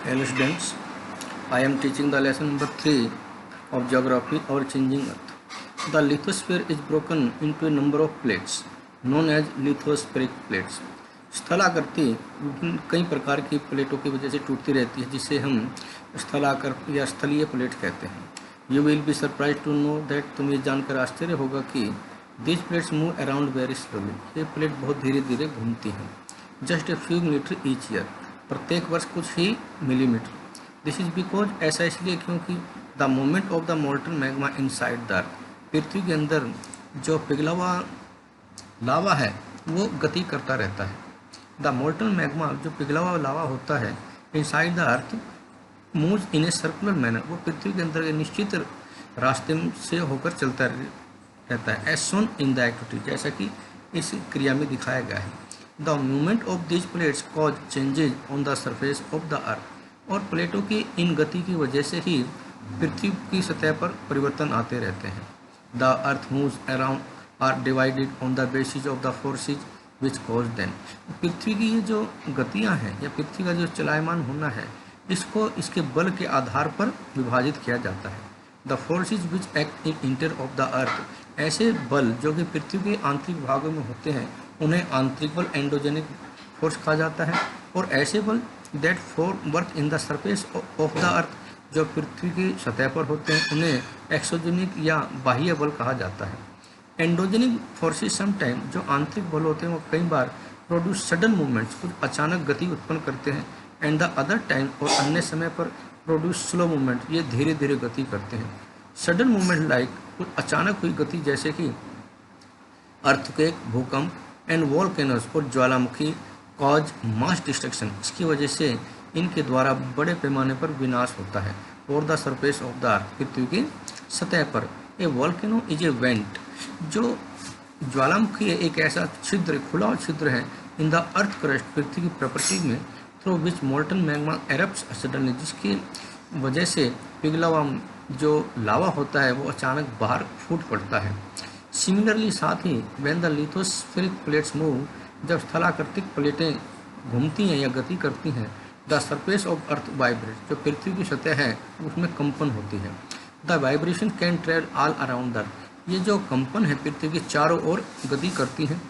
Hello students, I am teaching the lesson number 3 of Geography or Changing Earth. The lithosphere is broken into a number of plates known as lithospheric plates. स्थलाकृति विभिन्न कई प्रकार की प्लेटों की वजह से टूटती रहती है, जिसे हम स्थलाकृति या स्थलीय प्लेट कहते हैं. You will be surprise to know that तुम्हें ये जानकर आश्चर्य होगा कि this plates move around very slowly. ये प्लेट बहुत धीरे धीरे घूमती हैं. Just a few metre each year, प्रत्येक वर्ष कुछ ही मिलीमीटर. दिस इज बिकॉज, ऐसा इसलिए क्योंकि the movement of the molten magma inside the earth, पृथ्वी के अंदर जो पिघला हुआ लावा है वो गति करता रहता है. द मोल्टन मैग्मा, जो पिघला हुआ लावा होता है, inside the earth moves in a circular manner, वो पृथ्वी के अंदर निश्चित रास्ते से होकर चलता रहता है. As shown in the activity, जैसा कि इस क्रिया में दिखाया गया है. The movement of this plates cause changes on the surface of the earth, और प्लेटों की इन गति की वजह से ही पृथ्वी की सतह पर परिवर्तन आते रहते हैं. The earth moves around are divided on the basis of the forces which cause them. पृथ्वी की ये जो गतियाँ हैं या पृथ्वी का जो चलायमान होना है, इसको इसके बल के आधार पर विभाजित किया जाता है. The forces which act in inter of the अर्थ, ऐसे बल जो कि पृथ्वी के आंतरिक भागों में होते हैं उन्हें आंतरिक बल, एंडोजेनिक फोर्स कहा जाता है. और ऐसे बल that work in the surface of the अर्थ, जो पृथ्वी की सतह पर होते हैं, उन्हें एक्सोजेनिक या बाह्य बल कहा जाता है. एंडोजेनिक फोर्सेस समटाइम, जो आंतरिक बल होते हैं वो कई बार प्रोड्यूस सडन मूवमेंट्स, कुछ अचानक गति उत्पन्न करते हैं. एंड द अदर टाइम, और अन्य समय पर प्रोड्यूस स्लो मूवमेंट, ये धीरे धीरे गति करते हैं. सडन मूवमेंट लाइक, कुछ अचानक हुई गति जैसे कि अर्थक्वेक, भूकंप, एंड वॉल्केनोस, और ज्वालामुखी, कॉज मास डिस्ट्रक्शन, इसकी वजह से इनके द्वारा बड़े पैमाने पर विनाश होता है. और the surface of the earth, पृथ्वी की सतह पर. A volcano is a vent, जो ज्वालामुखी है एक ऐसा छिद्र, खुला छिद्र है इन द अर्थ क्रस्ट, पृथ्वी की प्रकृति में, through which molten magma erupts suddenly, जिसकी वजह से पिघला हुआ जो लावा होता है वो अचानक बाहर फूट पड़ता है. सिमिलरली, साथ ही when the lithospheric plates move, जब स्थलाकृतिक प्लेटें घूमती हैं या गति करती हैं, the surface of earth vibrate, जो पृथ्वी की सतह है उसमें कंपन होती है. The vibration can travel all around the earth, ये जो कंपन है पृथ्वी के चारों ओर गति करती हैं.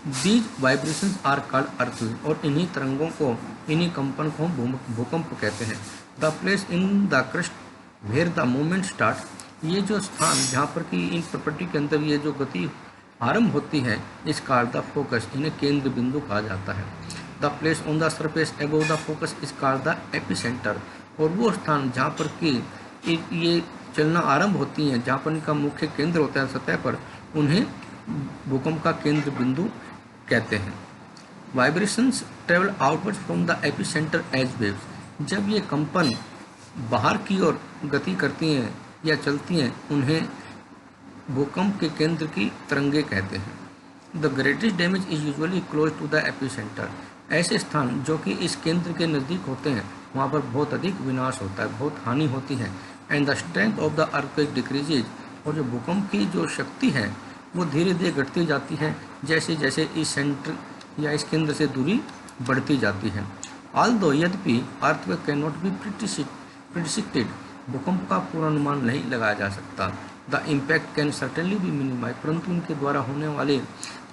These vibrations are called earthquake, और इन्हीं तरंगों को, इन्हीं कंपन को भूकंप कहते हैं. The place in the crust where the movement start, ये जो स्थान जहाँ पर कि इन प्रॉपर्टी के अंदर ये जो गति आरंभ होती है, इस कॉल्ड द फोकस, इन्हें केंद्र बिंदु कहा जाता है. The place on the surface above the focus is called the epicentre, और वो स्थान जहाँ पर कि ये चलना आरंभ होती हैं, जहाँ पर इनका मुख्य केंद्र होता है सतह पर, उन्हें भूकंप का केंद्र बिंदु कहते हैं. Vibrations travel outward from the epicentre as waves, जब ये कंपन बाहर की ओर गति करती हैं या चलती हैं, उन्हें भूकंप के केंद्र की तरंगे कहते हैं. The greatest damage is usually close to the epicentre, ऐसे स्थान जो कि इस केंद्र के नज़दीक होते हैं वहाँ पर बहुत अधिक विनाश होता है, बहुत हानि होती है. And the strength of the earthquake decreases, और जो भूकंप की जो शक्ति है वो धीरे धीरे घटती जाती है जैसे जैसे इस सेंटर या इस केंद्र से दूरी बढ़ती जाती है. ऑल्दो, यद्यपि earthquake can not be predicted, भूकंप का पूर्वानुमान नहीं लगाया जा सकता. The impact can certainly be minimise, परंतु उनके द्वारा होने वाले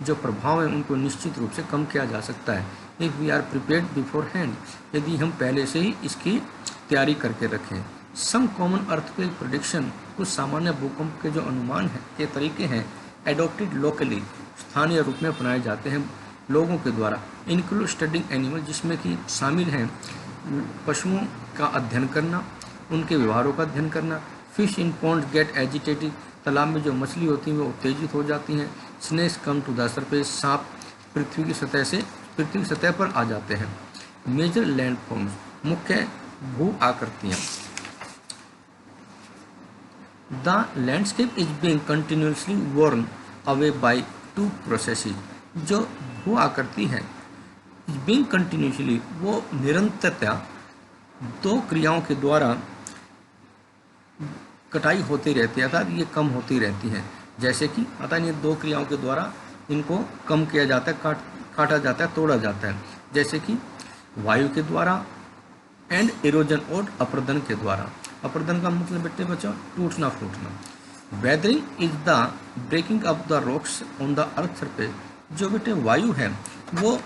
जो प्रभाव हैं उनको निश्चित रूप से कम किया जा सकता है. If we are prepared beforehand, यदि हम पहले से ही इसकी तैयारी करके रखें. सम कॉमन अर्थक्वेक प्रेडिक्शन, कुछ सामान्य भूकंप के जो अनुमान है के तरीके हैं, एडोप्टेड लोकली, स्थानीय रूप में अपनाए जाते हैं लोगों के द्वारा. इंक्लूड स्टडिंग एनिमल, जिसमें कि शामिल हैं पशुओं का अध्ययन करना, उनके व्यवहारों का अध्ययन करना. Fish in pond get agitated, तालाब में जो मछली होती हैं वो उत्तेजित हो जाती हैं. Snakes come to the surface, सांप पृथ्वी की सतह पर आ जाते हैं. मेजर लैंड फॉर्म्स, मुख्य भू आकृतियाँ. The landscape is being continuously worn away by two processes, जो भू आकृति है बीइंग कंटिन्यूसली, वो निरंतरता दो क्रियाओं के द्वारा कटाई होती रहती है, अर्थात ये कम होती रहती है. जैसे कि अतः ये दो क्रियाओं के द्वारा इनको कम किया जाता है, काटा जाता है, तोड़ा जाता है. जैसे कि वायु के द्वारा एंड इरोजन और अपरदन के द्वारा। अपरदन का मतलब बेटे बच्चों टूटना फूटना। Weathering is the breaking up the rocks on the earth surface. जो बेटे वायु है वो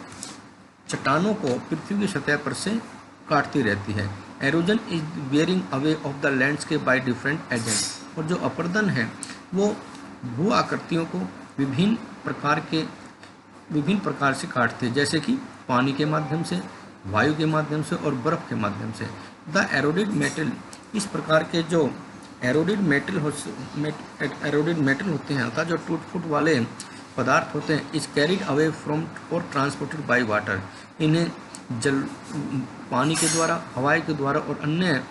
चट्टानों को पृथ्वी की सतह पर से काटती रहती है। Halogen is wearing away of the landscape by different agent. और जो अपरदन है वो भू आकृतियों को विभिन्न प्रकार से काटते हैं, जैसे कि पानी के माध्यम से, वायु के माध्यम से और बर्फ के माध्यम से। द एरोडेड मेटल, इस प्रकार के जो एरोडेड मेटल होते हैं अर्थात जो टूट फूट वाले पदार्थ होते हैं, इज कैरिड अवे फ्रॉम और ट्रांसपोर्टेड बाय वाटर। इन्हें जल पानी के द्वारा, हवाई के द्वारा और अन्य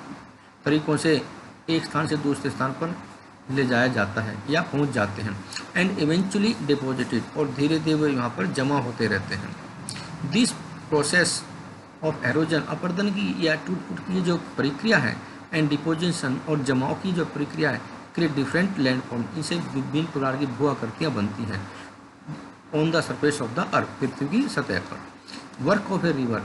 तरीकों से एक स्थान से दूसरे स्थान पर ले जाया जाता है या पहुंच जाते हैं। एंड इवेंचुअली डिपॉजिटेड, और धीरे धीरे वो यहाँ पर जमा होते रहते हैं। दिस प्रोसेस ऑफ एरोजन, अपरदन की या टूट फूट की जो प्रक्रिया है, एंड डिपोजिशन और जमाव की जो प्रक्रिया है, क्रिएट डिफरेंट लैंडफॉर्म, इनसे विभिन्न प्रकार की भू आकृतियाँ बनती हैं on the surface of the earth, पृथ्वी की सतह पर। वर्क ऑफ ए रिवर,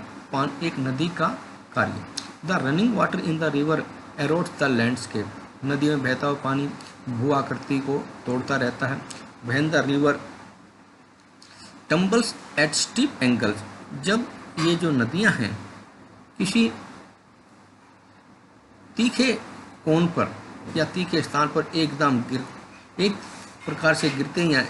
एक नदी का कार्य। The running water in the river erodes the landscape, नदी में बहता हुआ पानी भू आकृति को तोड़ता रहता है। When the river tumbles at steep angles, जब ये जो नदियां हैं किसी तीखे कोण पर या तीखे स्थान पर एकदम एक प्रकार से गिरते हैं,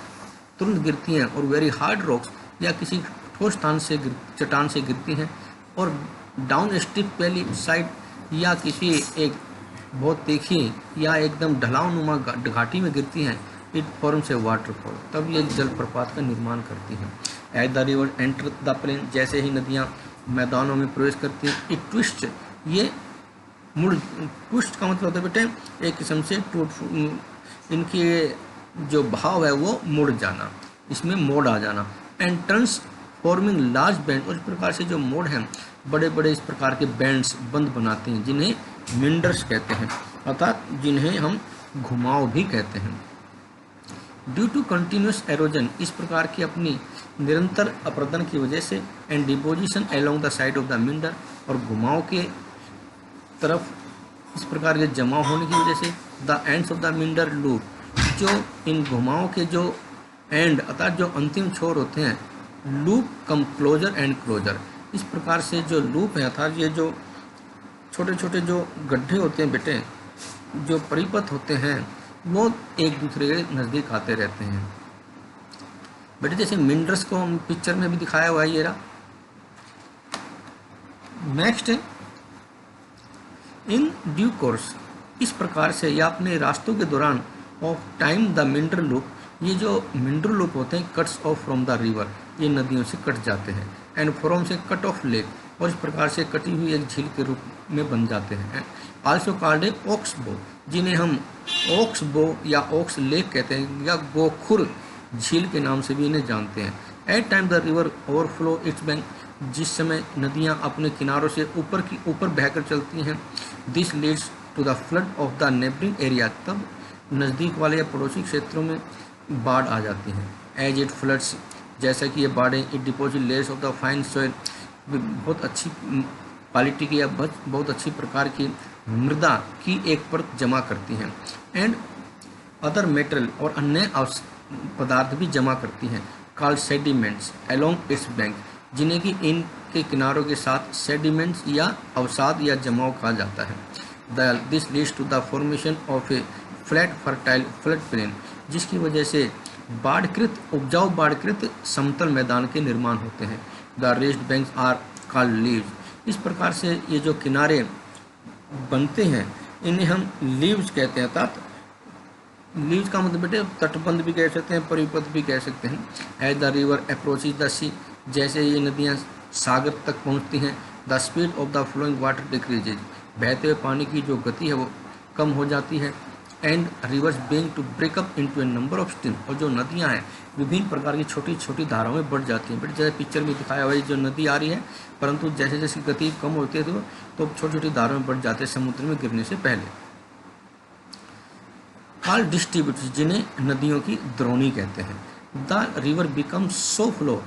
तुरंत गिरती हैं, और वेरी हार्ड रॉक्स या किसी ठोस स्थान से चट्टान से गिरती हैं, और डाउन स्टिप वैली साइड या किसी एक बहुत तीखी या एकदम ढलावनुमा घाटी में गिरती हैं, इट फॉर्म्स ए वाटरफॉल, तब ये जलप्रपात का निर्माण करती हैं। As the river enter the plain, जैसे ही नदियाँ मैदानों में प्रवेश करती हैं, इट ट्विस्ट, ये मुड़, ट्विस्ट का मतलब होता है बेटे एक किस्म से इनके जो भाव है वो मुड़ जाना, इसमें मोड़ आ जाना। And turns forming large band, और इस प्रकार से जो मोड़ हैं बड़े बड़े इस प्रकार के बैंड्स बंद बनाते हैं, जिन्हें मिंडर्स कहते हैं, अर्थात जिन्हें हम घुमाव भी कहते हैं। ड्यू टू कंटिन्यूस एरोजन, इस प्रकार की अपनी निरंतर अपरदन की वजह से, and deposition along the side of the मिंडर, और घुमाव के तरफ इस प्रकार के जमाव होने की वजह से, the ends of the मिंडर loop, जो इन घुमाव के जो एंड अर्थात जो अंतिम छोर होते हैं, loop come closer and closer, इस प्रकार से जो लूप है अर्थात ये जो छोटे छोटे जो गड्ढे होते हैं बेटे, जो परिपथ होते हैं, वो एक दूसरे के नज़दीक आते रहते हैं बेटे। जैसे मिंडर्स को हम पिक्चर में भी दिखाया हुआ है, ये रहा। नेक्स्ट है इन ड्यू कोर्स, इस प्रकार से या अपने रास्तों के दौरान ऑफ टाइम द मिंडर लूप, ये जो मिंडर लूप होते हैं cuts of from the river, ये नदियों से कट जाते हैं। एंड फ्रॉम से कट ऑफ लेक, और इस प्रकार से कटी हुई एक झील के रूप में बन जाते हैं। आल्सो कॉल्ड ए ऑक्स बो, जिन्हें हम ऑक्स बो या ऑक्स लेक कहते हैं, या गोखुर झील के नाम से भी इन्हें जानते हैं। At time the river overflow its bank, जिस समय नदियाँ अपने किनारों से ऊपर बहकर चलती हैं, this leads to the flood of the neighbouring area, तब नज़दीक वाले या पड़ोसी क्षेत्रों में बाढ़ आ जाती हैं। एज इट फ्लड्स, जैसा कि ये बाढ़ें, it deposit layers of the fine soil, बहुत अच्छी क्वालिटी की या बहुत अच्छी प्रकार की मृदा की एक परत जमा करती हैं। एंड अदर मेटल, और अन्य पदार्थ भी जमा करती हैं, called sediments along it's bank, जिन्हें कि इनके किनारों के साथ सेडिमेंट्स या अवसाद या जमाव कहा जाता है। This leads to the formation of a flat fertile flood plain, जिसकी वजह से उपजाऊ बाढ़कृत समतल मैदान के निर्माण होते हैं। The raised banks are called levees, इस प्रकार से ये जो किनारे बनते हैं इन्हें हम लीव्स कहते हैं, अर्थात लीव्स का मतलब बेटे तटबंध भी कह सकते हैं, परिपथ भी कह सकते हैं। As the river approaches the sea, जैसे ये नदियाँ सागर तक पहुँचती हैं, the speed of the flowing water decreases, बहते हुए पानी की जो गति है वो कम हो जाती है। And rivers being to break up into a number of stream, और जो नदियाँ हैं विभिन्न प्रकार की छोटी छोटी धाराओं में बढ़ जाती हैं। बट जैसे पिक्चर में दिखाया हुआ है जो नदी आ रही है, परंतु जैसे जैसे गति कम होती है तो छोटी छोटी धाराओं में बढ़ जाते हैं समुद्र में गिरने से पहले। कॉल्ड डिस्ट्रीब्यूटर्स, जिन्हें नदियों की द्रोणी कहते हैं। The river become so flow,